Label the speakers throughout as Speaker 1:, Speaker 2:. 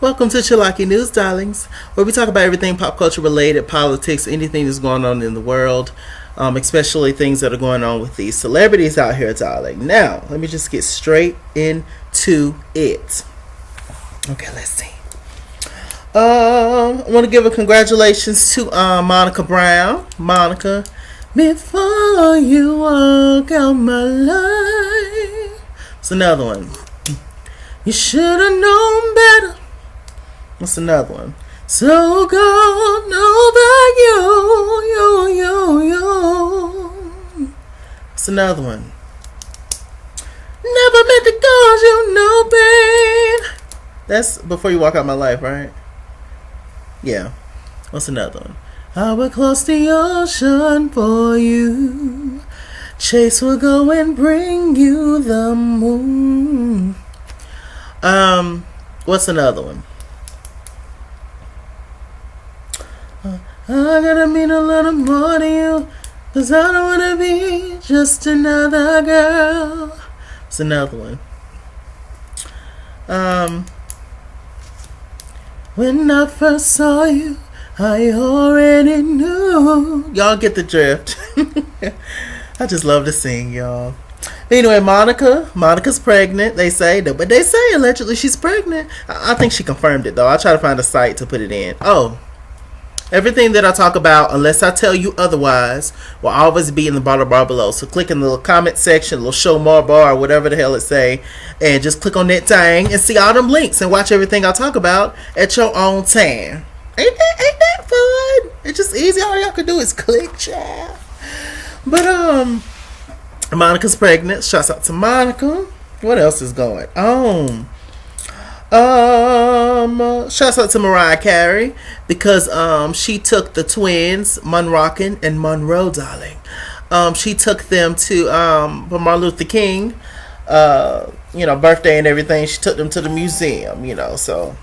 Speaker 1: Welcome to Chalaki News, darlings, where we talk about everything pop culture related, politics, anything that's going on in the world, especially things that are going on with these celebrities out here, darling. Now, let me just get straight into it. Okay, let's see. I want to give a congratulations to Monica Brown. Monica, before you walk out my life. It's another one. You should have known better. What's another one? So gone over you. What's another one? Never meant to cause you no pain. That's before you walk out my life, right? Yeah. What's another one? I will cross the ocean for you. Chase will go and bring you the moon. What's another one? I gotta mean a little more to you, 'cause I don't wanna be just another girl. It's another one. When I first saw you, I already knew. Y'all get the drift. I just love to sing, y'all. Anyway, Monica's pregnant, they say. But they say allegedly she's pregnant. I think she confirmed it, though. I'll try to find a site to put it in. Oh. Everything that I talk about, unless I tell you otherwise, will always be in the bottom bar below. So click in the little comment section, little show more bar, whatever the hell it say, and just click on that thing and see all them links and watch everything I talk about at your own time. Ain't that fun? It's just easy. All y'all can do is click, child. But Monica's pregnant. Shouts out to Monica. What else is going on? Shouts out to Mariah Carey because she took the twins, Monrockin and Monroe, darling. She took them to for Martin Luther King, birthday and everything. She took them to the museum, so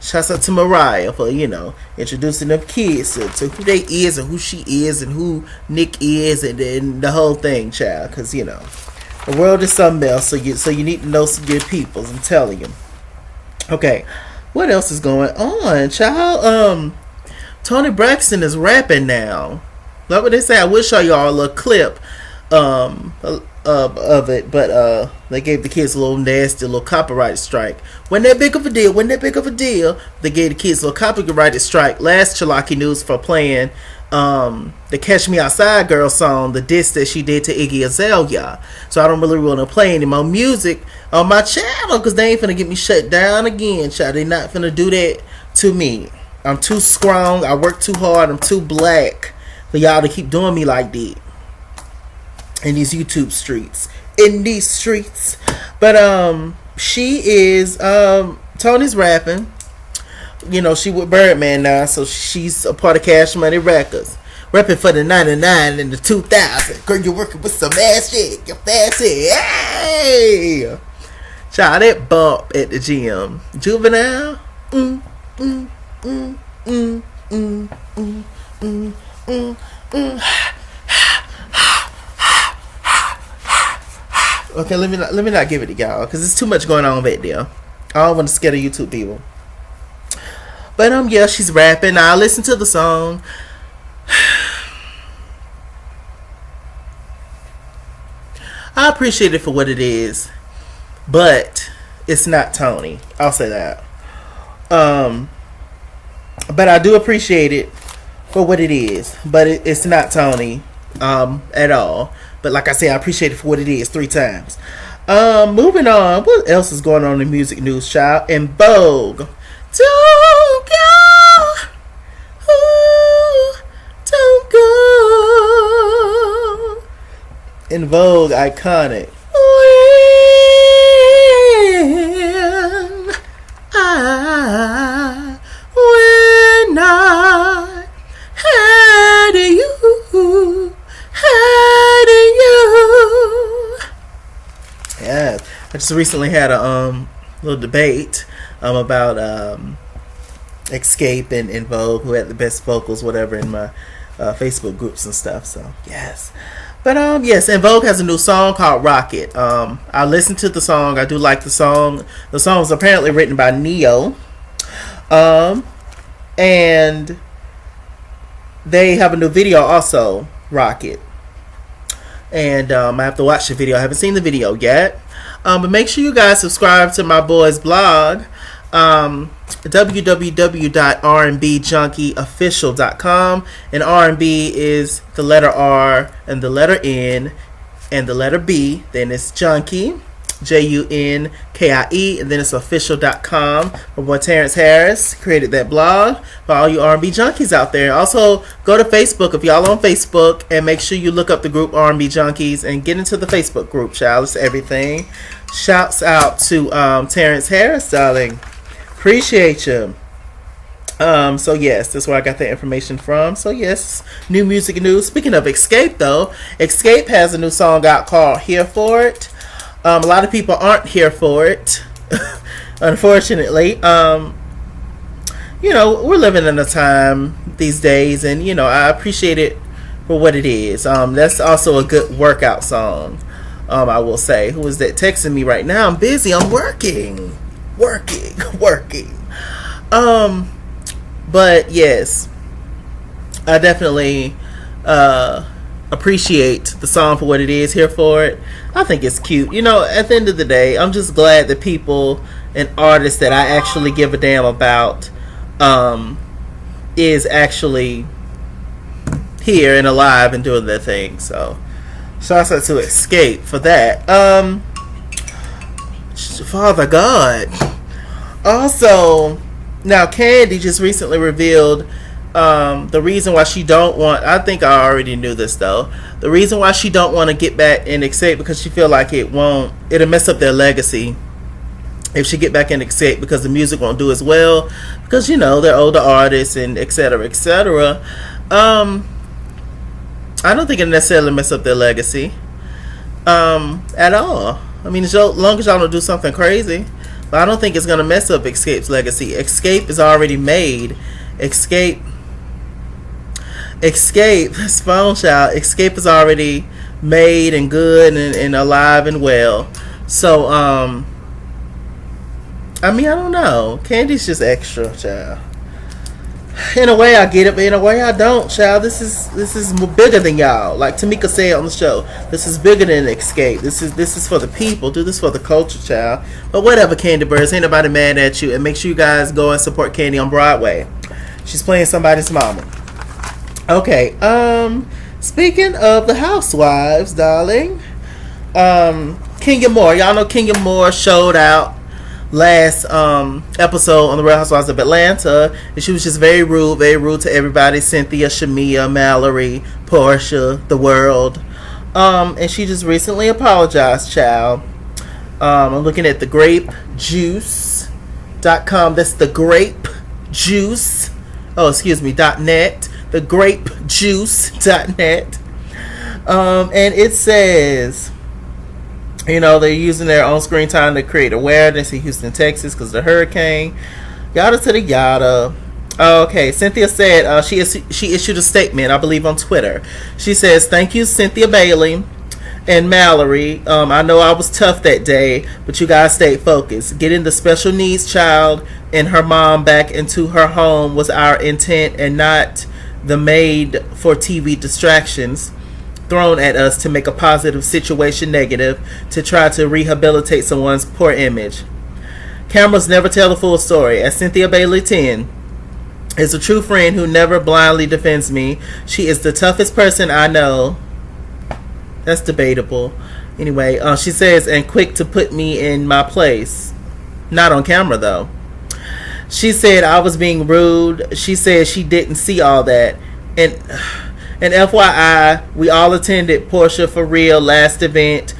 Speaker 1: shouts out to Mariah for, introducing them kids to who they is and who she is and who Nick is and the whole thing, child. Because, the world is something else, so you need to know some good people. I'm telling you. Okay, what else is going on, child? Tony Braxton is rapping now. Like what they say, I will show y'all a little clip of it, but they gave the kids a little nasty, little copyright strike. Wasn't that big of a deal? They gave the kids a little copyrighted strike last Chalaki News for playing the Catch Me Outside Girl song, the diss that she did to Iggy Azalea. So I don't really want to play any more music on my channel because they ain't finna get me shut down again, child. They not finna do that to me. I'm too strong. I work too hard. I'm too black for y'all to keep doing me like that in these YouTube streets. But she is Tony's rapping. She with Birdman now, so she's a part of Cash Money Records. Rapping for the 99 and the 2000. Girl, you're working with some ass shit. You're fancy. Hey! Child, that bump at the gym. Juvenile. Okay, let me not give it to y'all, because there's too much going on back there. I don't want to scare the YouTube people. But yeah, she's rapping. I listen to the song. I appreciate it for what it is, but it's not Tony. I'll say that. But I do appreciate it for what it is, but it's not Tony at all. But like I said, I appreciate it for what it is 3 times. Moving on. What else is going on in music news, child? In Vogue. Don't go. Ooh, don't go. In Vogue, iconic. When I had you. Yeah, I just recently had a little debate about Escape and Vogue, who had the best vocals, whatever, in my Facebook groups and stuff. So yes, but yes, and Vogue has a new song called Rocket. I listened to the song. I do like the song. The song was apparently written by Neo. And they have a new video also, Rocket. And I have to watch the video. I haven't seen the video yet. But make sure you guys subscribe to my boy's blog, www.rnbjunkieofficial.com. And R&B is the letter R and the letter N and the letter B. Then it's Junkie, Junkie, and then it's official.com. My boy Terrence Harris created that blog for all you R&B junkies out there. Also, go to Facebook if y'all on Facebook, and make sure you look up the group R&B Junkies and get into the Facebook group, child. It's everything. Shouts out to Terrence Harris, darling. Appreciate you. So yes, that's where I got that information from. So yes, new music news. Speaking of Escape, though, Escape has a new song out called "Here for It." A lot of people aren't here for it, unfortunately. We're living in a time these days, and I appreciate it for what it is. That's also a good workout song. I will say. Who is that texting me right now? I'm busy. I'm working. But yes, I definitely appreciate the song for what it is. Here for it. I think it's cute. At the end of the day, I'm just glad that people and artists that I actually give a damn about is actually here and alive and doing their thing. So shouts out to Escape for that. Father God. Also, now Candy just recently revealed the reason why she don't want. I think I already knew this though. The reason why she don't want to get back in Escape because she feel like it'll mess up their legacy if she get back in Escape, because the music won't do as well because they're older artists and etc. I don't think it necessarily mess up their legacy at all. I mean, as long as y'all don't do something crazy. But I don't think it's going to mess up Escape's legacy. Escape is already made. Escape, this phone child. Escape is already made and good and alive and well. So, I don't know. Candy's just extra, child. In a way I get it, but in a way I don't, child. This is bigger than y'all. Like Tamika said on the show, this is bigger than Escape. This is for the people. Do this for the culture, child. But whatever, Candy Birds, ain't nobody mad at you. And make sure you guys go and support Candy on Broadway. She's playing somebody's mama. Okay, speaking of the housewives, darling, Kenya Moore. Y'all know Kenya Moore showed out last episode on the Real Housewives of Atlanta, and she was just very rude to everybody. Cynthia, Shamia, Mallory, Portia, the world, and she just recently apologized, child. I'm looking at the grapejuice.com. That's the grape juice, .net, the grapejuice.net, and it says, they're using their own screen time to create awareness in Houston, Texas, because of the hurricane. Yada to the yada. Okay, Cynthia said she issued a statement, I believe, on Twitter. She says, "Thank you, Cynthia Bailey and Mallory. I know I was tough that day, but you guys stayed focused. Getting the special needs child and her mom back into her home was our intent, and not the made for TV distractions thrown at us to make a positive situation negative to try to rehabilitate someone's poor image. Cameras never tell the full story. As Cynthia Bailey 10 is a true friend who never blindly defends me. She is the toughest person I know." That's debatable. Anyway, she says, "and quick to put me in my place." Not on camera though. She said I was being rude. She said she didn't see all that. And FYI, we all attended Portia for Real last event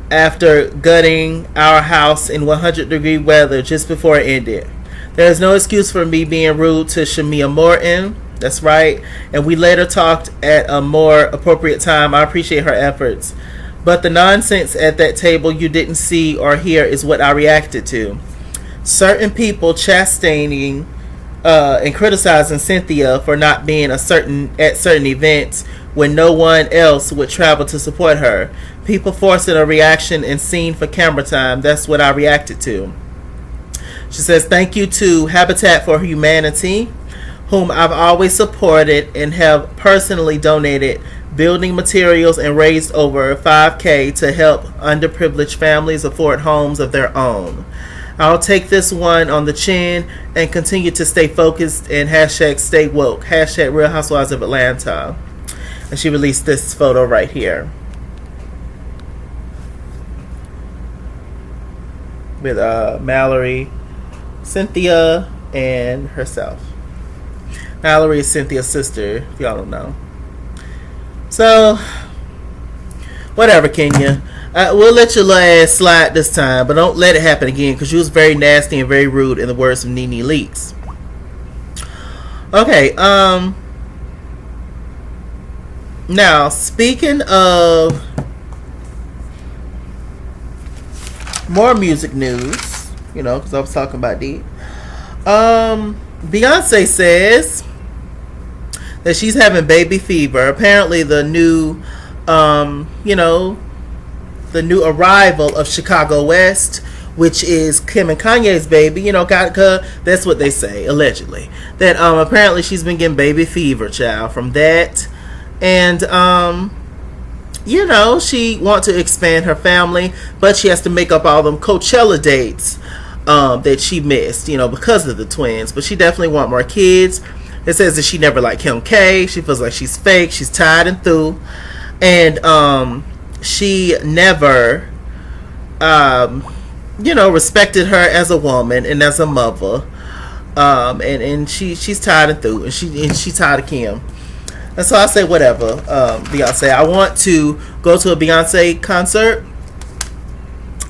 Speaker 1: after gutting our house in 100-degree weather just before it ended. There is no excuse for me being rude to Shamia Morton. That's right. And we later talked at a more appropriate time. I appreciate her efforts. But the nonsense at that table you didn't see or hear is what I reacted to. Certain people chastening and criticizing Cynthia for not being at certain events when no one else would travel to support her. People forcing a reaction and scene for camera time. That's what I reacted to. She says, thank you to Habitat for Humanity, whom I've always supported and have personally donated building materials and raised over $5K to help underprivileged families afford homes of their own. I'll take this one on the chin and continue to stay focused and hashtag stay woke. Hashtag Real Housewives of Atlanta. And she released this photo right here with Mallory, Cynthia, and herself. Mallory is Cynthia's sister, if y'all don't know. So, whatever, Kenya. We'll let your little ass slide this time, but don't let it happen again, because you was very nasty and very rude, in the words of Nene Leakes. Okay, now, speaking of more music news, you know, because I was talking about Deep. Beyonce says that she's having baby fever. Apparently, the new, the new arrival of Chicago West, which is Kim and Kanye's baby, that's what they say, allegedly. That apparently she's been getting baby fever, child, from that. And, she wants to expand her family, but she has to make up all them Coachella dates that she missed, because of the twins. But she definitely want more kids. It says that she never liked Kim K. She feels like she's fake. She's tired and through. And she never, respected her as a woman and as a mother. And she's tired and through. And she's tired of Kim. And so I say, whatever, Beyonce. I want to go to a Beyonce concert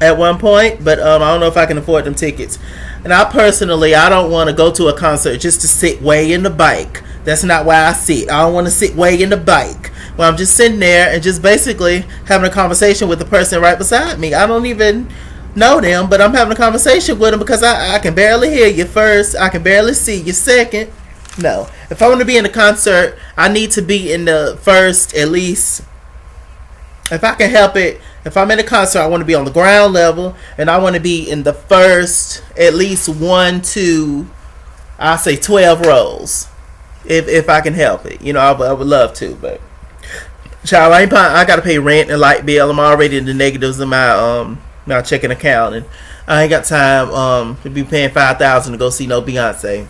Speaker 1: at one point, but I don't know if I can afford them tickets. And I don't want to go to a concert just to sit way in the bike. That's not why I sit. I don't want to sit way in the bike. Well, I'm just sitting there and just basically having a conversation with the person right beside me. I don't even know them, but I'm having a conversation with them because I can barely hear you first. I can barely see you second. No. If I want to be in a concert, I need to be in the first, at least, if I can help it. If I'm in a concert, I want to be on the ground level, and I want to be in the first, at least 1 to, I'll say 12 rows, if I can help it. I would love to, but child, I got to pay rent and light bill. I'm already in the negatives in my checking account, and I ain't got time to be paying $5,000 to go see no Beyonce.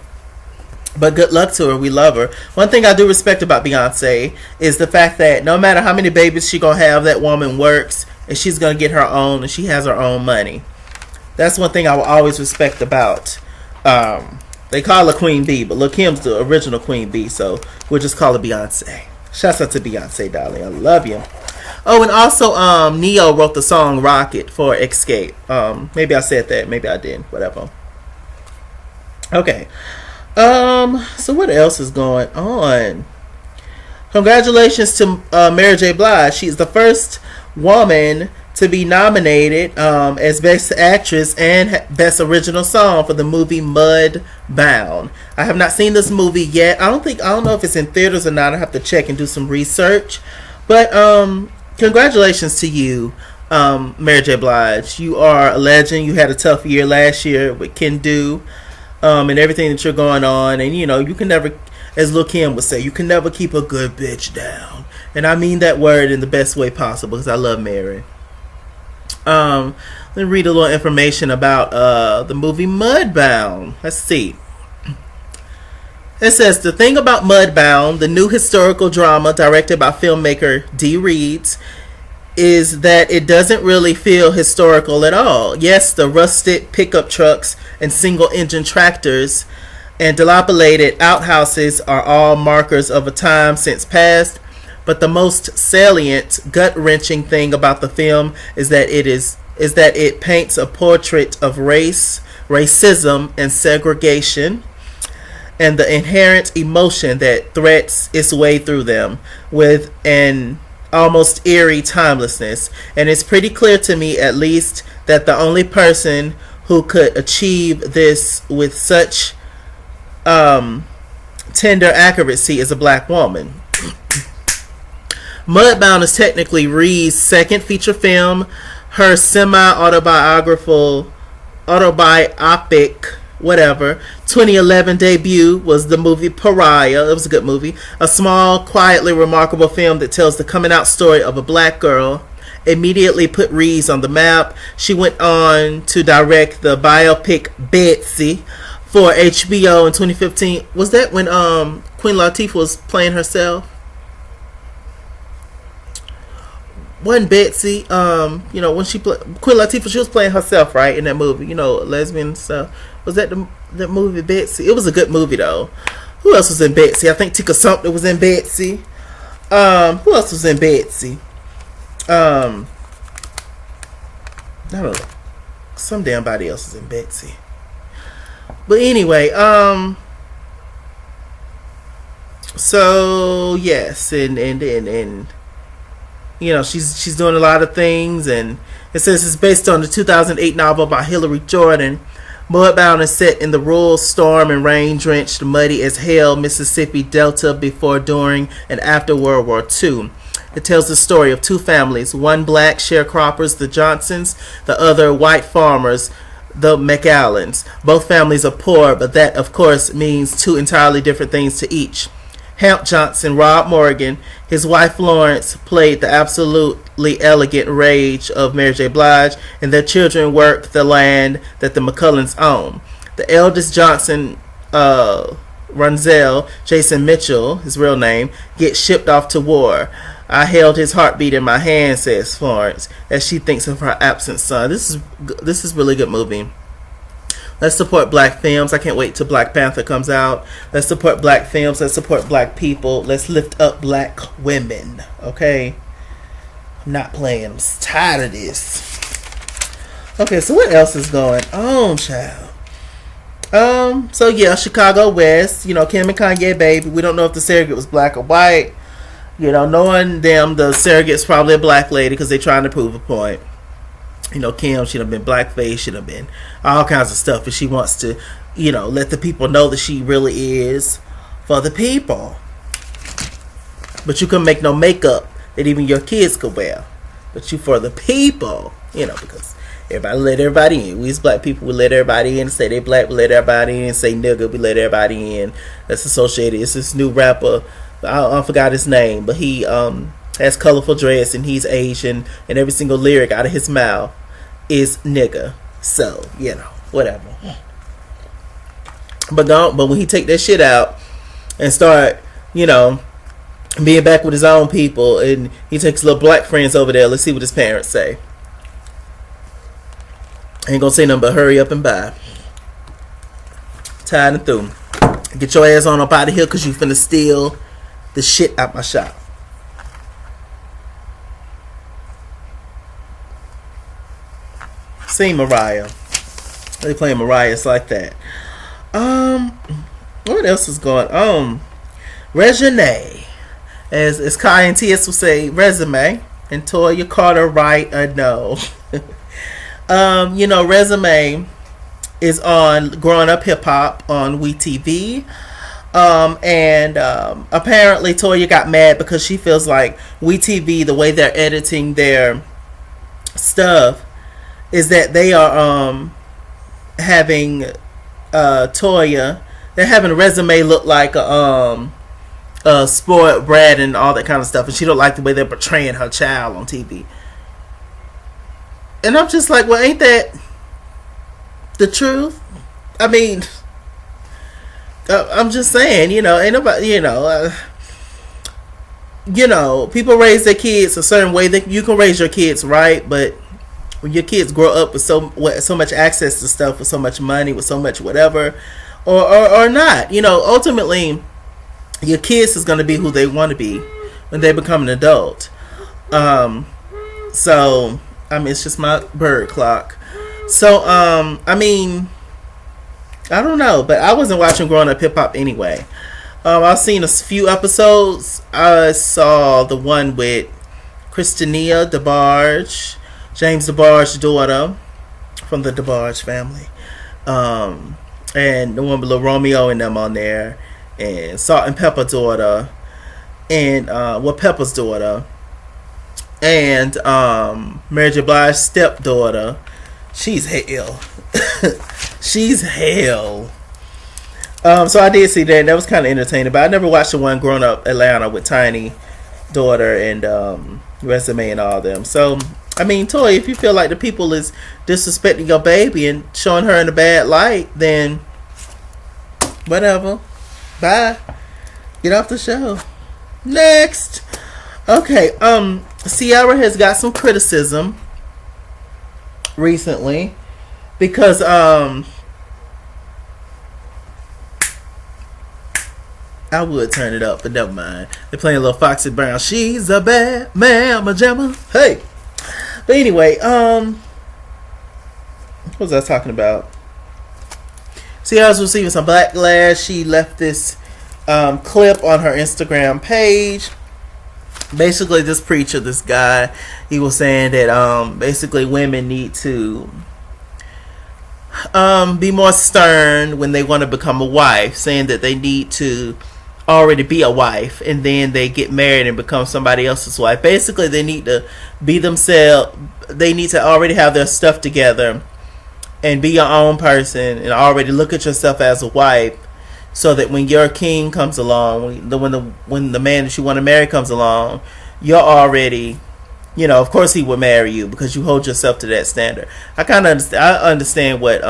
Speaker 1: But good luck to her. We love her. One thing I do respect about Beyonce is the fact that no matter how many babies she gonna have, that woman works and she's gonna get her own, and she has her own money. That's one thing I will always respect about. They call her Queen Bee, but Lil' Kim's the original Queen Bee, so we'll just call her Beyonce. Shouts out to Beyonce, darling. I love you. Oh, and also Neo wrote the song Rocket for Escape. Maybe I said that, maybe I didn't. Whatever. Okay. So what else is going on? Congratulations to Mary J. Blige. She's the first woman to be nominated as Best Actress and Best Original Song for the movie Mudbound. I have not seen this movie yet. I don't know if it's in theaters or not. I have to check and do some research. But congratulations to you, Mary J. Blige. You are a legend. You had a tough year last year with Can Do. And everything that you're going on, and you can never, as Lil' Kim would say, you can never keep a good bitch down, and I mean that word in the best way possible because I love Mary. Let me read a little information about the movie Mudbound. Let's see. It says, the thing about Mudbound, the new historical drama directed by filmmaker Dee Reeds, is that it doesn't really feel historical at all. Yes, the rusted pickup trucks and single-engine tractors and dilapidated outhouses are all markers of a time since past, but the most salient, gut-wrenching thing about the film is that it paints a portrait of racism, and segregation, and the inherent emotion that threads its way through them with an almost eerie timelessness. And it's pretty clear to me, at least, that the only person who could achieve this with such tender accuracy is a black woman. Mudbound is technically Reed's second feature film. Her semi-autobiopic whatever. 2011 debut was the movie Pariah. It was a good movie. A small, quietly remarkable film that tells the coming out story of a black girl. Immediately put Reeves on the map. She went on to direct the biopic Betsy for HBO in 2015. Was that when Queen Latifah was playing herself? Wasn't Betsy, when she Queen Latifah, she was playing herself, right, in that movie, lesbian stuff. Was that that movie Betsy? It was a good movie though. Who else was in Betsy? I think Tika Sumpter was in Betsy. Who else was in Betsy? I don't know. Some damn body else is in Betsy. But anyway, so yes, and she's doing a lot of things, and it says it's based on the 2008 novel by Hillary Jordan. Mudbound is set in the rural, storm and rain drenched, muddy as hell Mississippi Delta before, during, and after World War II. It tells the story of two families, one black sharecroppers, the Johnsons, the other white farmers, the McAllens. Both families are poor, but that, of course, means two entirely different things to each. Hamp Johnson, Rob Morgan, his wife Florence, played the absolutely elegant rage of Mary J. Blige, and their children worked the land that the McCullens own. The eldest Johnson, Runzel, Jason Mitchell, his real name, gets shipped off to war. I held his heartbeat in my hand, says Florence, as she thinks of her absent son. This is a really good movie. Let's support black films. I can't wait till Black Panther comes out. Let's support black films. Let's support black people. Let's lift up black women. Okay? I'm not playing. I'm tired of this. Okay, so what else is going on, child? So yeah, Chicago West. Kim and Kanye, baby. We don't know if the surrogate was black or white. Knowing them, the surrogate's probably a black lady because they're trying to prove a point. Kim, she done been blackface, she done been all kinds of stuff, and she wants to, let the people know that she really is for the people. But you couldn't make no makeup that even your kids could wear. But you for the people, because everybody let everybody in. We as black people, we let everybody in. Say they black, we let everybody in. Say nigga, we let everybody in. That's associated. It's this new rapper. I forgot his name, but he has colorful dress and he's Asian, and every single lyric out of his mouth is nigga. So whatever. But when he take that shit out and start being back with his own people, and he takes little black friends over there, let's see what his parents say. Ain't gonna say nothing but hurry up and buy. Tired and through. Get your ass on up out of here, cause you finna steal the shit out my shop. See Mariah. They playing Mariah. It's like that. What else is going on? Resume, as Kai and T.S. will say, resume. And Toya Carter, right or no? Resume is on Growing Up Hip Hop on WeTV. And apparently Toya got mad because she feels like WeTV, the way they're editing their stuff, is that they are having Toya, they're having a Resume look like a spoiled brat and all that kind of stuff, and she don't like the way they're portraying her child on TV. And I'm just like, well, ain't that the truth? I mean, I'm just saying, ain't nobody, people raise their kids a certain way. That you can raise your kids right, but when your kids grow up with so much access to stuff, with so much money, with so much whatever, or not, ultimately, your kids is going to be who they want to be when they become an adult. So, it's just my bird clock. So, I don't know, but I wasn't watching Growing Up Hip Hop anyway. I've seen a few episodes. I saw the one with Christina DeBarge, James DeBarge's daughter from the DeBarge family, and the one with Lil Romeo and them on there, and Salt and Pepper daughter, and Pepper's daughter, and Mary J. Blige's stepdaughter. She's hell. She's hell. So I did see that. And that was kind of entertaining. But I never watched the one Grown Up Atlanta with Tiny Daughter and Resume and all them. So I mean, Toy, if you feel like the people is disrespecting your baby and showing her in a bad light, then whatever. Bye. Get off the show. Next. Okay, Ciara has got some criticism recently because I would turn it up, but never mind. They're playing a little Foxy Brown. She's a bad man, jamma. Hey. But anyway, what was I talking about? Ciara's receiving some backlash. She left this clip on her Instagram page. Basically, this preacher, this guy, he was saying that basically women need to be more stern when they want to become a wife, saying that they need to already be a wife and then they get married and become somebody else's wife. Basically, they need to be themselves. They need to already have their stuff together and be your own person and already look at yourself as a wife, so that when your king comes along, when the man that you want to marry comes along, you're already, of course he will marry you because you hold yourself to that standard. I kind of understand what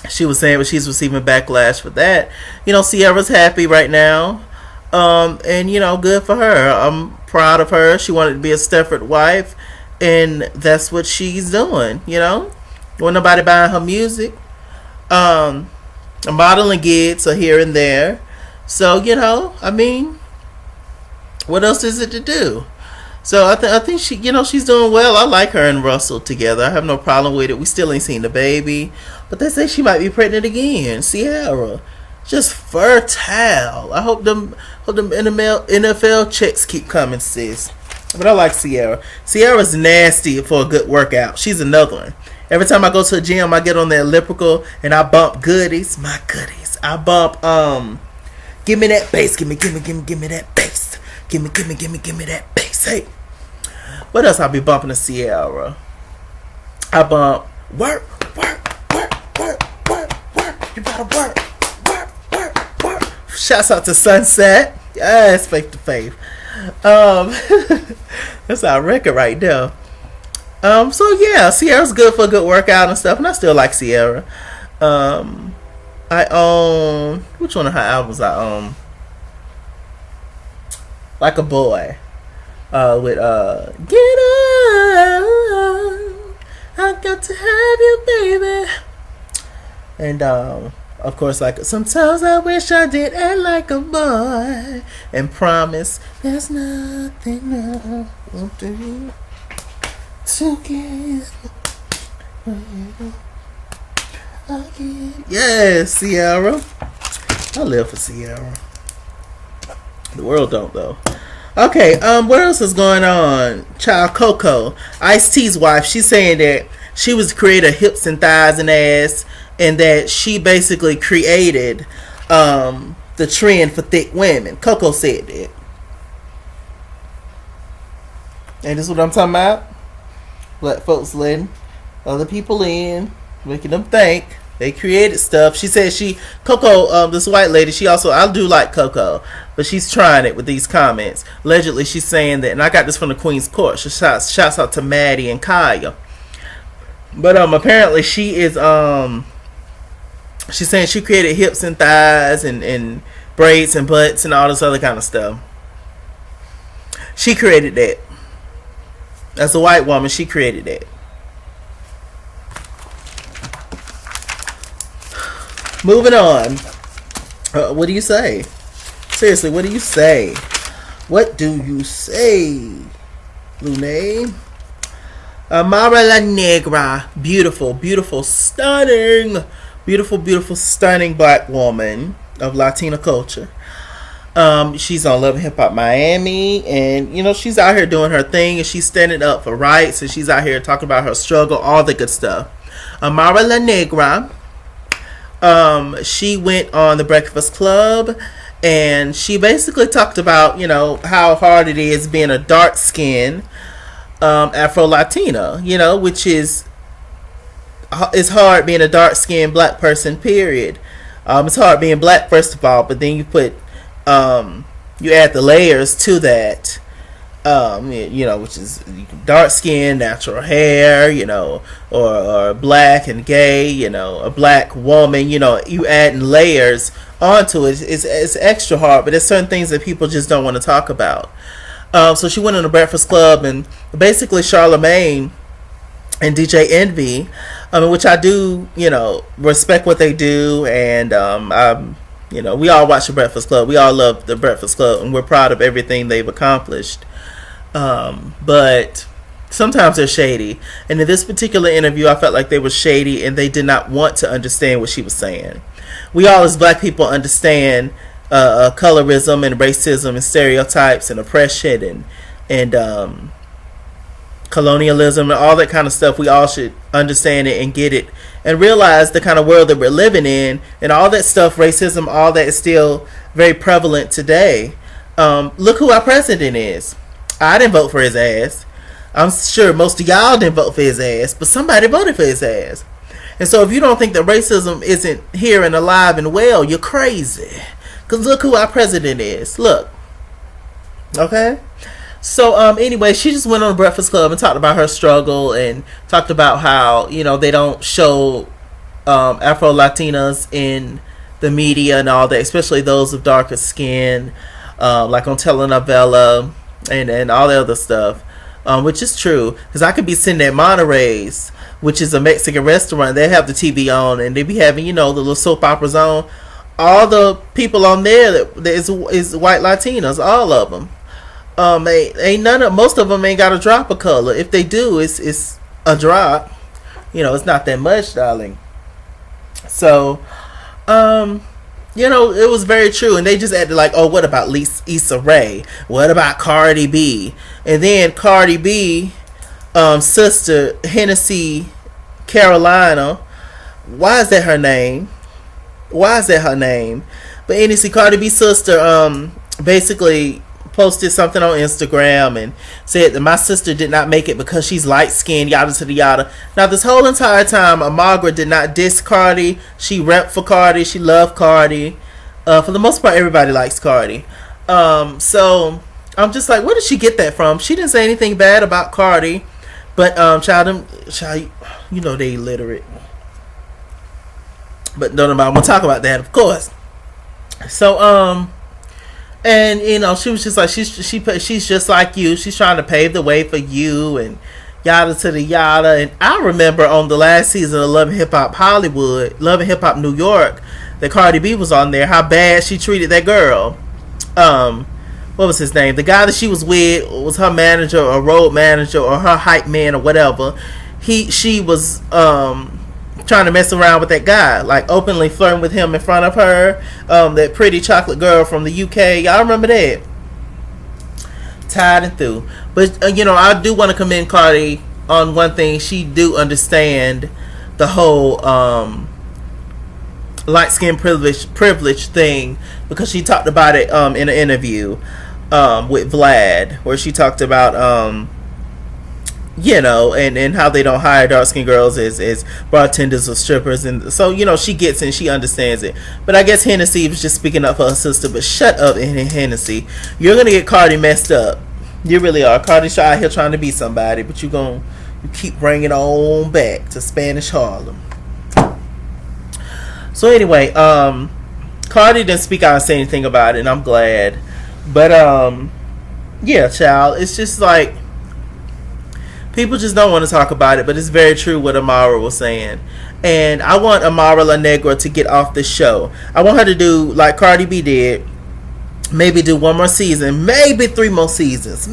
Speaker 1: she was saying, but she's receiving backlash for that. Ciara's happy right now, and good for her. I'm proud of her. She wanted to be a Stepford wife, and that's what she's doing. When nobody buying her music, modeling gigs are here and there. So I mean, what else is it to do? So I think she, she's doing well. I like her and Russell together. I have no problem with it. We still ain't seen the baby, but they say she might be pregnant again. Ciara, just fertile. I hope them NFL checks keep coming, sis. But I like Ciara. Ciara's nasty for a good workout. She's another one. Every time I go to the gym, I get on the elliptical and I bump goodies. My goodies. I bump give me that bass. Give me that bass. Give me that bass. Hey. What else I'll be bumping to Ciara? I bump work. You better work. Shouts out to Sunset. Yes, Faith to Faith. That's our record right there. So yeah, Ciara's good for a good workout and stuff, and I still like Ciara. I own, which one of her albums I own? Like a Boy. With Get On, I got to have you, baby. And of course, like Sometimes I Wish I Did Act Like a Boy, and Promise There's Nothing Else to do to give. Yes, Ciara. I live for Ciara. The world don't though. Okay, what else is going on? Child Coco, Ice-T's wife, she's saying that she was creator hips and thighs and ass, and that she basically created the trend for thick women. Coco said that. And this is what I'm talking about. Black folks letting other people in, making them think they created stuff. She said Coco, this white lady, she also, I do like Coco, but she's trying it with these comments. Allegedly, she's saying that, and I got this from the Queen's Court. She shouts out to Maddie and Kaya. But apparently she is she's saying she created hips and thighs and braids and butts and all this other kind of stuff. She created that. As a white woman, she created that. Moving on. What do you say? Seriously, what do you say? What do you say, Lune? Amara La Negra. Beautiful, stunning. Beautiful, stunning black woman of Latina culture. She's on Love and Hip Hop Miami, and she's out here doing her thing, and she's standing up for rights, and she's out here talking about her struggle, all the good stuff. Amara La Negra, she went on the Breakfast Club, and she basically talked about how hard it is being a dark skinned Afro Latina, which is it's hard being a dark skinned black person. Period. It's hard being black first of all, but then you put you add the layers to that. Which is dark skin, natural hair, or black and gay, a black woman, you adding layers onto it. It's extra hard, but there's certain things that people just don't want to talk about. So she went on the Breakfast Club, and basically Charlamagne and DJ Envy, which I do, respect what they do, and we all watch the Breakfast Club. We all love the Breakfast Club, and we're proud of everything they've accomplished. But sometimes they're shady, and in this particular interview I felt like they were shady and they did not want to understand what she was saying. We all as black people understand colorism and racism and stereotypes and oppression and colonialism and all that kind of stuff. We all should understand it and get it and realize the kind of world that we're living in, and all that stuff, racism, all that is still very prevalent today. Look who our president is. I didn't vote for his ass. I'm sure most of y'all didn't vote for his ass, but somebody voted for his ass. And so if you don't think that racism isn't here and alive and well, you're crazy. Because look who our president is. Look. Okay? So anyway, she just went on the Breakfast Club and talked about her struggle and talked about how, they don't show Afro-Latinas in the media and all that, especially those of darker skin, like on telenovela and all the other stuff, which is true, because I could be sitting at Monterey's, which is a Mexican restaurant. They have the TV on, and they be having, the little soap operas on. All the people on there that is white Latinas, all of them. Most of them ain't got a drop of color. If they do, it's a drop. It's not that much, darling. So, it was very true, and they just acted like, oh, what about Issa Rae? What about Cardi B? And then Cardi B, sister Hennessy Carolina, why is that her name? But Hennessy, Cardi B's sister, basically posted something on Instagram and said that my sister did not make it because she's light skinned, yada to the yada. Now this whole entire time, Amara did not diss Cardi. She repped for Cardi. She loved Cardi. For the most part, everybody likes Cardi. So I'm just like, where did she get that from? She didn't say anything bad about Cardi, but child, they illiterate. But no, I'm gonna talk about that, of course. So and she was just like, she's just like you. She's trying to pave the way for you and yada to the yada. And I remember on the last season of Love and Hip Hop Hollywood, Love and Hip Hop New York, that Cardi B was on there, how bad she treated that girl. What was his name? The guy that she was with was her manager or road manager or her hype man or whatever. She was trying to mess around with that guy, like openly flirting with him in front of her. That pretty chocolate girl from the UK, y'all remember that? Tied and through. But I do want to commend Cardi on one thing. She do understand the whole light skin privilege thing, because she talked about it in an interview with Vlad, where she talked about and how they don't hire dark skinned girls as bartenders or strippers, and so she gets it and she understands it. But I guess Hennessy was just speaking up for her sister. But shut up, Hennessy, you're gonna get Cardi messed up. You really are. Cardi's out here trying to be somebody, but you keep bringing on back to Spanish Harlem. So anyway, Cardi didn't speak out and say anything about it, and I'm glad. But yeah, child, it's just like people just don't want to talk about it. But it's very true what Amara was saying, and I want Amara La Negra to get off the show. I want her to do like Cardi B did, maybe do one more season, maybe three more seasons,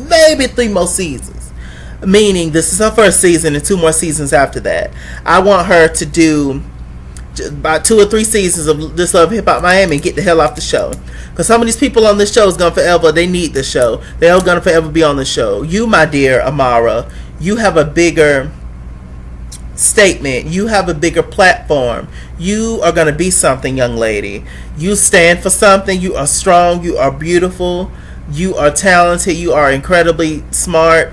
Speaker 1: meaning this is her first season and 2 more seasons after that. I want her to do about 2 or 3 seasons of This Love Hip Hop Miami and get the hell off the show, because some of these people on this show is gonna forever, they need the show, they're gonna forever be on the show. You, my dear Amara, you have a bigger statement, you have a bigger platform, you are gonna be something, young lady. You stand for something. You are strong, you are beautiful, you are talented, you are incredibly smart,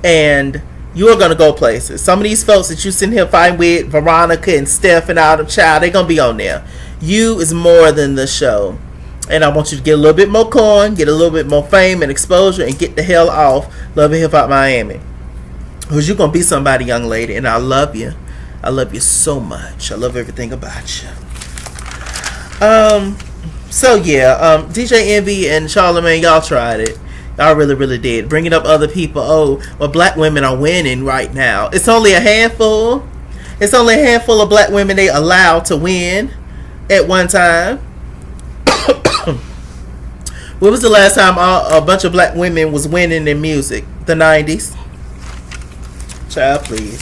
Speaker 1: and You are gonna go places. Some of these folks that you sitting here fighting with, Veronica and Steph and Adam Child, they gonna be on there. You is more than the show. And I want you to get a little bit more coin, get a little bit more fame and exposure, and get the hell off Love and Hip Hop Miami. Because you're going to be somebody, young lady, and I love you. I love you so much. I love everything about you. So, yeah, DJ Envy and Charlamagne, y'all tried it. Y'all really, really did. Bringing up other people. Oh, well, black women are winning right now. It's only a handful. It's only a handful of black women they allowed to win at one time. When was the last time a bunch of black women was winning in music? The 90s. Child, please.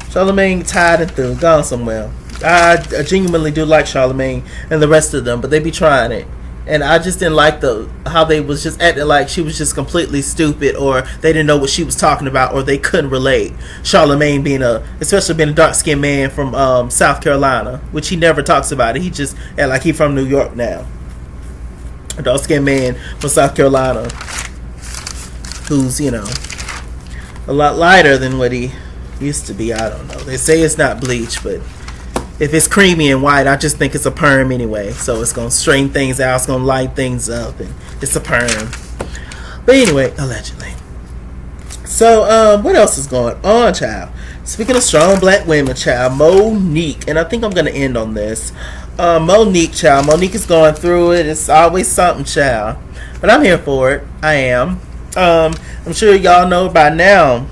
Speaker 1: Charlamagne tied and through, gone somewhere. I genuinely do like Charlamagne and the rest of them, but they be trying it, and I just didn't like how they was just acting like she was just completely stupid, or they didn't know what she was talking about, or they couldn't relate. Charlamagne especially being a dark skinned man from South Carolina, which he never talks about it. He just act like he from New York now. A dark skinned man from South Carolina who's, a lot lighter than what he used to be. I don't know. They say it's not bleach, but if it's creamy and white, I just think it's a perm anyway. So it's going to straighten things out. It's going to light things up. And it's a perm. But anyway, allegedly. So, what else is going on, child? Speaking of strong black women, child, Monique. And I think I'm going to end on this. Monique, child. Monique is going through it. It's always something, child. But I'm here for it. I am. I'm sure y'all know by now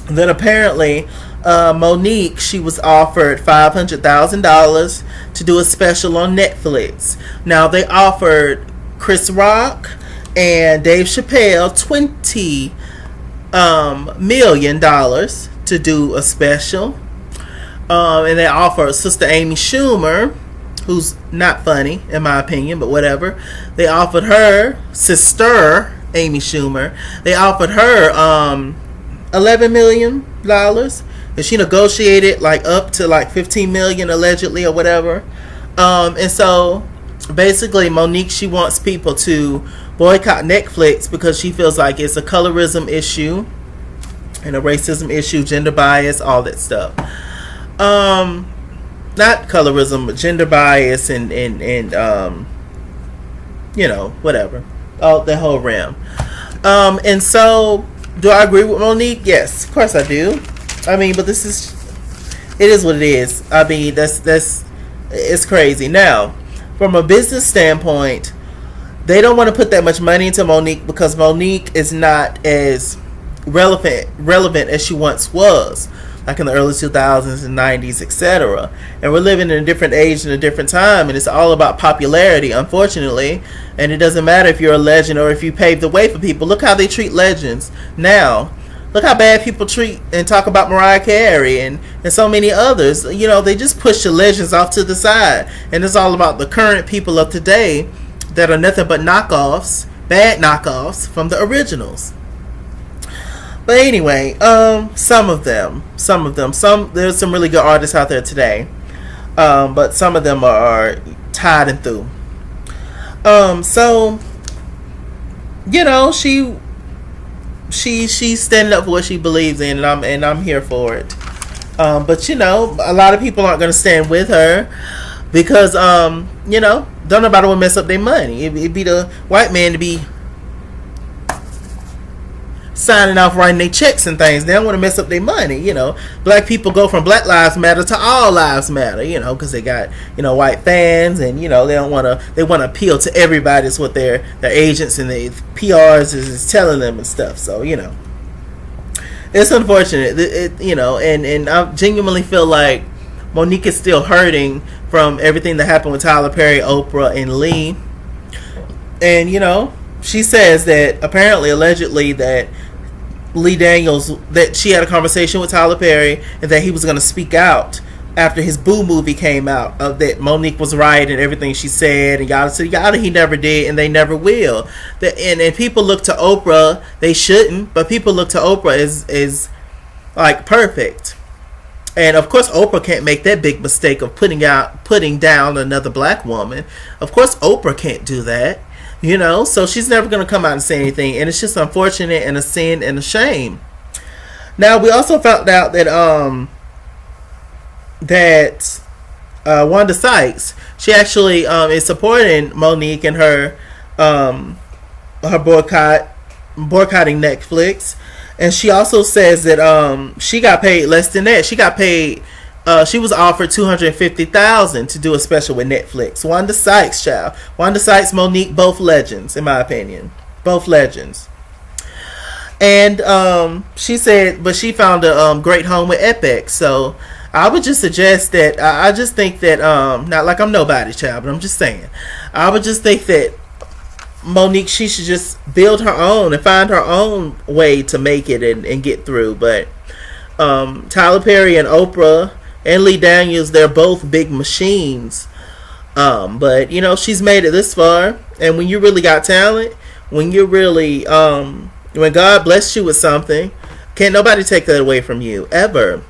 Speaker 1: that apparently Monique, she was offered $500,000 to do a special on Netflix. Now they offered Chris Rock and Dave Chappelle $20 million to do a special. And they offered Sister Amy Schumer, who's not funny in my opinion, but whatever. They offered her, Sister Amy Schumer, they offered her $11 million, and she negotiated up to $15 million allegedly or whatever. And so basically Monique, she wants people to boycott Netflix because she feels like it's a colorism issue and a racism issue, gender bias, all that stuff. Not colorism, but gender bias and whatever. Oh, the whole realm. And so, do I agree with Monique? Yes, of course I do. I mean, but it is what it is. I mean, it's crazy. Now, from a business standpoint, they don't want to put that much money into Monique because Monique is not as relevant as she once was, like in the early 2000s and 90s, etc. And we're living in a different age and a different time, and it's all about popularity, unfortunately. And it doesn't matter if you're a legend or if you pave the way for people. Look how they treat legends now. Look how bad people treat and talk about Mariah Carey and so many others. They just push the legends off to the side. And it's all about the current people of today that are nothing but knockoffs, bad knockoffs from the originals. But anyway, some of them. There's some really good artists out there today, but some of them are tied and through. So she's standing up for what she believes in, and I'm here for it. But a lot of people aren't going to stand with her because don't nobody want to mess up their money. It'd be the white man to be signing off, writing their checks and things. They don't want to mess up their money. Black people go from Black Lives Matter to All Lives Matter, because they got white fans, and they want to appeal to everybody. That's what their agents and the PRs is telling them and stuff. So it's unfortunate, and I genuinely feel like Monique is still hurting from everything that happened with Tyler Perry, Oprah, and Lee. And she says that apparently, allegedly, that Lee Daniels, that she had a conversation with Tyler Perry and that he was going to speak out after his Boo movie came out, that Monique was right and everything she said, and yada. He never did, and they never will. And people look to Oprah. They shouldn't, but people look to Oprah as like perfect. And of course, Oprah can't make that big mistake of putting down another black woman. Of course, Oprah can't do that. So she's never going to come out and say anything, and it's just unfortunate and a sin and a shame. Now we also found out that Wanda Sykes, she actually is supporting Monique and her boycotting Netflix, and she also says that she got paid less than that. She got paid. She was offered $250,000 to do a special with Netflix. Wanda Sykes, child. Wanda Sykes, Monique, both legends, in my opinion. Both legends. And she said, but she found a great home with Epic. So I would just suggest that I just think that not like I'm nobody, child, but I'm just saying, I would just think that Monique, she should just build her own and find her own way to make it and get through. But Tyler Perry and Oprah and Lee Daniels, they're both big machines. But you know, she's made it this far, and when you really got talent, when you really when God blessed you with something, can't nobody take that away from you ever.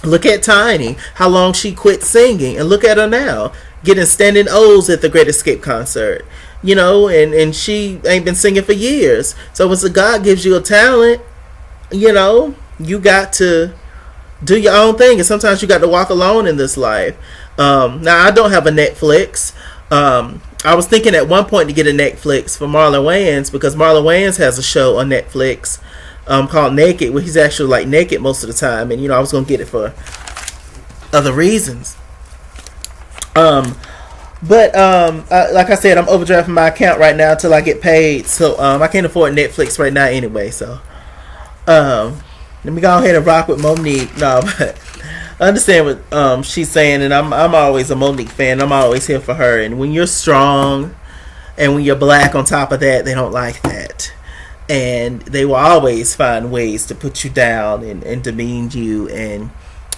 Speaker 1: Look at Tiny, how long she quit singing, and look at her now, getting standing O's at the Great Escape concert. You know, and she ain't been singing for years. So when God gives you a talent, you know, you got to do your own thing, and sometimes you got to walk alone in this life. Now I don't have a Netflix. I was thinking at one point to get a Netflix for Marlon Wayans, because Marlon Wayans has a show on Netflix called Naked, where he's actually like naked most of the time, and you know, I was gonna get it for other reasons. But like I said, I'm overdrafting my account right now until I get paid, so I can't afford Netflix right now anyway. So let me go ahead and rock with Monique. No, but I understand what she's saying, and I'm always a Monique fan. I'm always here for her. And when you're strong, and when you're black on top of that, they don't like that, and they will always find ways to put you down and demean you and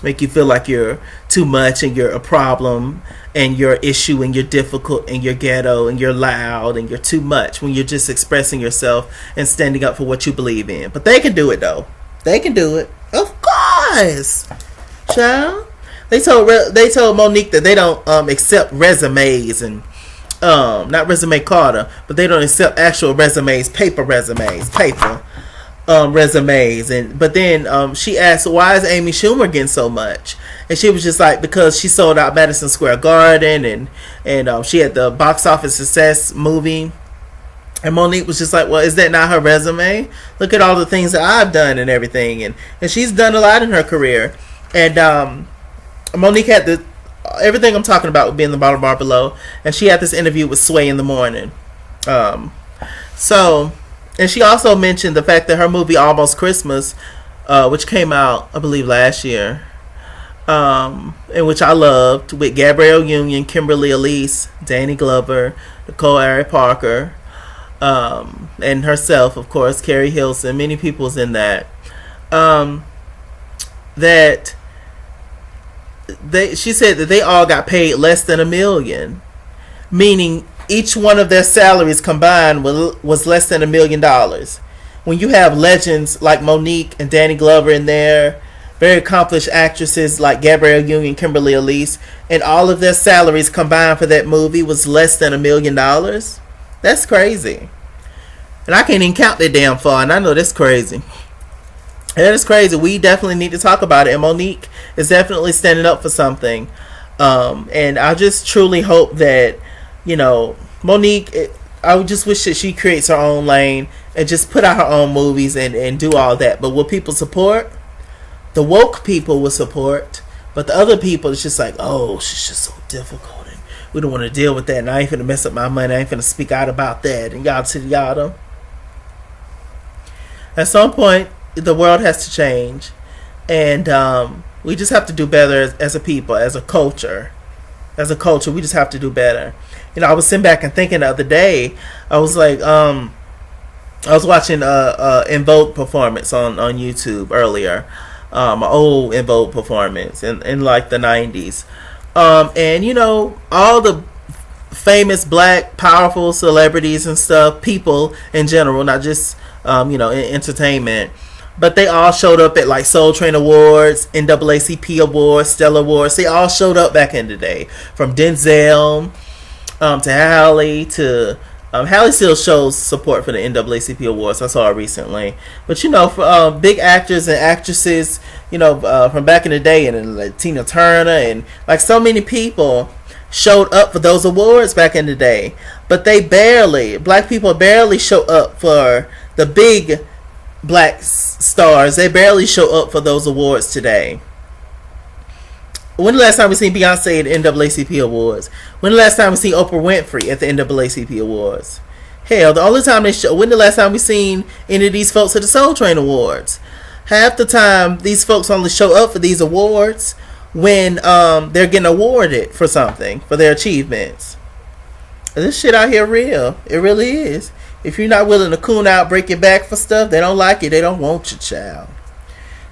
Speaker 1: make you feel like you're too much and you're a problem and you're an issue and you're difficult and you're ghetto and you're loud and you're too much, when you're just expressing yourself and standing up for what you believe in. But they can do it, though. They can do it. Of course. Child. They told Monique that they don't accept resumes and not resume Carter, but they don't accept actual resumes, paper resumes, resumes. And but then she asked, why is Amy Schumer getting so much? And she was just like, because she sold out Madison Square Garden, and she had the box office success movie. And Monique was just like, well, is that not her resume? Look at all the things that I've done and everything. And she's done a lot in her career. And Monique had everything I'm talking about would be in the bottom bar below. And she had this interview with Sway in the morning. And she also mentioned the fact that her movie Almost Christmas, which came out, I believe, last year, and which I loved, with Gabrielle Union, Kimberly Elise, Danny Glover, Nicole Ari Parker, and herself, of course, Carrie Hilson. Many people's in that. She said that they all got paid less than $1 million, meaning each one of their salaries combined was less than $1 million. When you have legends like Monique and Danny Glover in there, very accomplished actresses like Gabrielle Union, Kimberly Elise, and all of their salaries combined for that movie was less than $1 million, that's crazy. And I can't even count that damn far, and I know that's crazy. That is crazy. We definitely need to talk about it, and Monique is definitely standing up for something. And I just truly hope that, you know, Monique, I would just wish that she creates her own lane and just put out her own movies and do all that. But will people support? The woke people will support, but the other people, it's just like, oh, she's just so difficult, and we don't want to deal with that, and I ain't finna mess up my money, I ain't finna speak out about that, and yada. At some point, the world has to change, and we just have to do better as a people, as a culture. As a culture, we just have to do better. You know, I was sitting back and thinking the other day, I was like, I was watching En Vogue performance on YouTube earlier, an old En Vogue performance in like the 90s. And, you know, all the famous black, powerful celebrities and stuff, people in general, not just, you know, in entertainment, but they all showed up at like Soul Train Awards, NAACP Awards, Stellar Awards. They all showed up back in the day, from Denzel to Halle to Hallie still shows support for the NAACP awards. I saw it recently, but you know, for big actors and actresses, you know, from back in the day, and like Tina Turner and like so many people showed up for those awards back in the day, but black people barely show up for the big black stars. They barely show up for those awards today. When the last time we seen Beyonce at the NAACP awards? When the last time we seen Oprah Winfrey at the NAACP awards? Hell, the only time they show. When the last time we seen any of these folks at the Soul Train awards? Half the time, these folks only show up for these awards when they're getting awarded for something, for their achievements. This shit out here real. It really is. If you're not willing to coon out, break your back for stuff, they don't like you. They don't want you, child.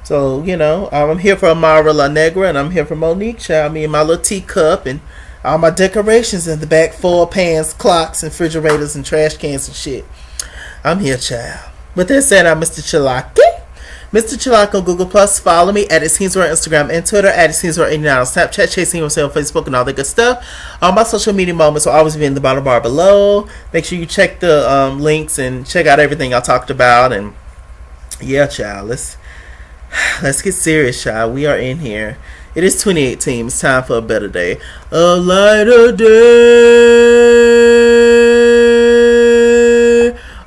Speaker 1: So, you know, I'm here for Amara La Negra, and I'm here for Monique, child. Me and my little teacup and all my decorations in the back, foil pans, clocks, and refrigerators, and trash cans and shit. I'm here, child. With that said, I'm Mr. Chalaki. Mr. Chalaki on Google+. Follow me at @ScenesWhere on Instagram and Twitter, at @ScenesWhere89 on Snapchat, Chasing Yourself on Facebook, and all that good stuff. All my social media moments will always be in the bottom bar below. Make sure you check the links and check out everything I talked about. And yeah, child, let's get serious, child. We are in here. It is 2018. It's time for a better day. A lighter day.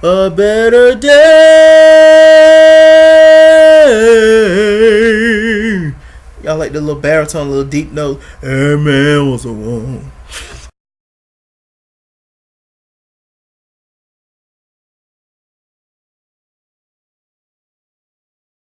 Speaker 1: A better day. Y'all like the little baritone, little deep note. Hey man, what's wrong?